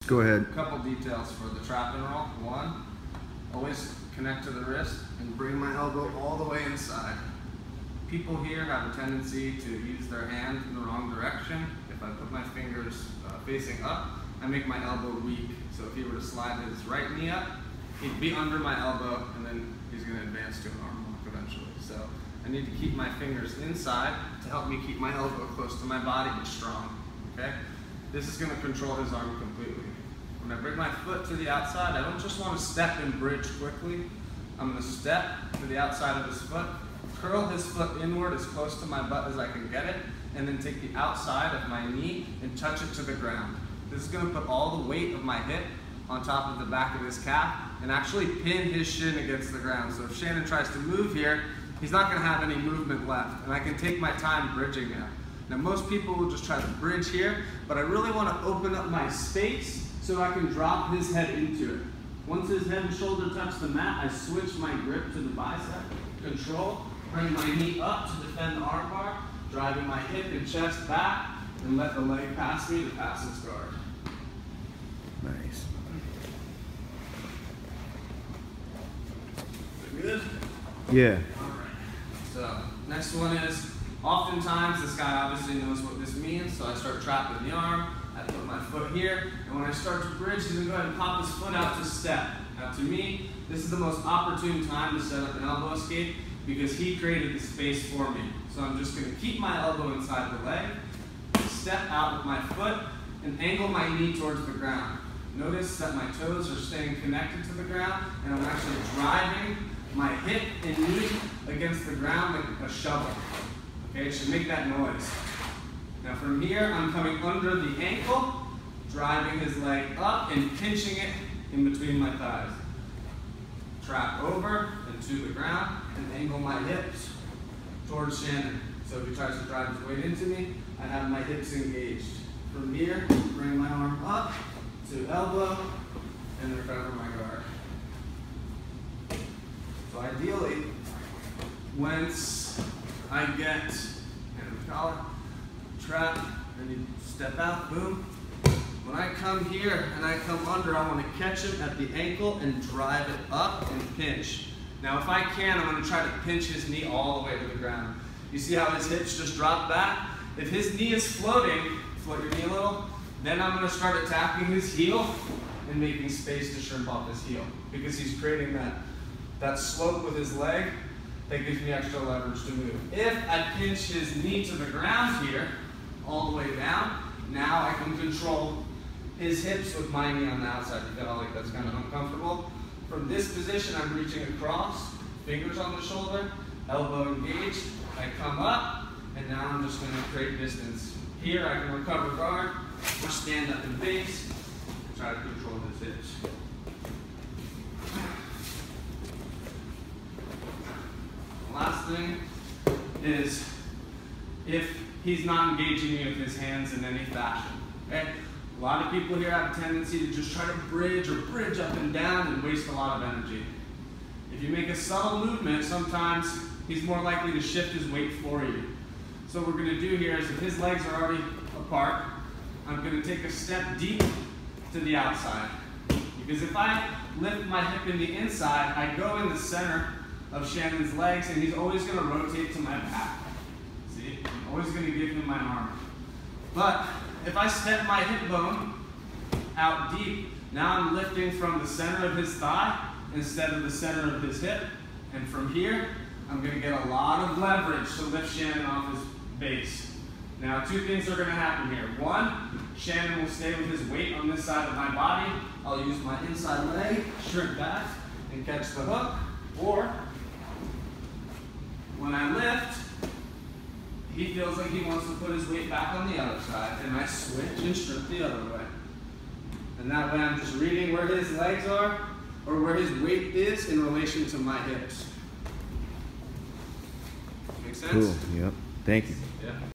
Go ahead. A couple details for the trap and roll. One, always connect to the wrist and bring my elbow all the way inside. People here have a tendency to use their hand in the wrong direction. If I put my fingers facing up, I make my elbow weak. So if he were to slide his right knee up, he'd be under my elbow and then he's going to advance to an arm lock eventually. So I need to keep my fingers inside to help me keep my elbow close to my body but strong. Okay? This is going to control his arm completely. When I bring my foot to the outside, I don't just want to step and bridge quickly. I'm going to step to the outside of his foot, curl his foot inward as close to my butt as I can get it, and then take the outside of my knee and touch it to the ground. This is going to put all the weight of my hip on top of the back of his calf and actually pin his shin against the ground. So if Shannon tries to move here, he's not going to have any movement left, and I can take my time bridging now. Now most people will just try to bridge here, but I really want to open up my space so I can drop his head into it. Once his head and shoulder touch the mat, I switch my grip to the bicep, control, bring my knee up to defend the arm bar, driving my hip and chest back, and let the leg pass me to pass its guard. Nice. Good? Yeah. All right. So next one is, oftentimes this guy obviously knows what this means, so I start trapping the arm, I put my foot here, and when I start to bridge, he's going to go ahead and pop his foot out to step. Now to me, this is the most opportune time to set up an elbow escape because he created the space for me. So I'm just going to keep my elbow inside the leg, step out with my foot, and angle my knee towards the ground. Notice that my toes are staying connected to the ground, and I'm actually driving my hip and knee against the ground like a shovel. Okay, it should make that noise. Now from here, I'm coming under the ankle, driving his leg up and pinching it in between my thighs. Trap over and to the ground and angle my hips towards Shannon. So if he tries to drive his weight into me, I have my hips engaged. From here, bring my arm up to elbow and recover my guard. So ideally, once I get hand of the collar, trap, and you step out, boom. When I come here and I come under, I want to catch him at the ankle and drive it up and pinch. Now if I can, I'm going to try to pinch his knee all the way to the ground. You see how his hips just drop back? If his knee is floating, float your knee a little, then I'm going to start attacking his heel and making space to shrimp off his heel because he's creating that slope with his leg that gives me extra leverage to move. If I pinch his knee to the ground here, all the way down, now I can control his hips with my knee on the outside. You feel like that's kind of uncomfortable. From this position, I'm reaching across, fingers on the shoulder, elbow engaged. I come up, and now I'm just going to create distance. Here, I can recover guard, or stand up in base, and try to control his hips. The last thing is if he's not engaging me with his hands in any fashion. Okay? A lot of people here have a tendency to just try to bridge or bridge up and down and waste a lot of energy. If you make a subtle movement, sometimes he's more likely to shift his weight for you. So what we're going to do here is if his legs are already apart, I'm going to take a step deep to the outside. Because if I lift my hip in the inside, I go in the center of Shannon's legs and he's always going to rotate to my back. See? I'm always going to give him my arm. But if I step my hip bone out deep, now I'm lifting from the center of his thigh instead of the center of his hip. And from here, I'm going to get a lot of leverage to lift Shannon off his base. Now, two things are going to happen here. One, Shannon will stay with his weight on this side of my body. I'll use my inside leg, shrink back, and catch the hook. Or, when I lift, he feels like he wants to put his weight back on the other side, and I switch and strip the other way. And that way I'm just reading where his legs are, or where his weight is in relation to my hips. Make sense? Cool, yep. Thank you. Yeah.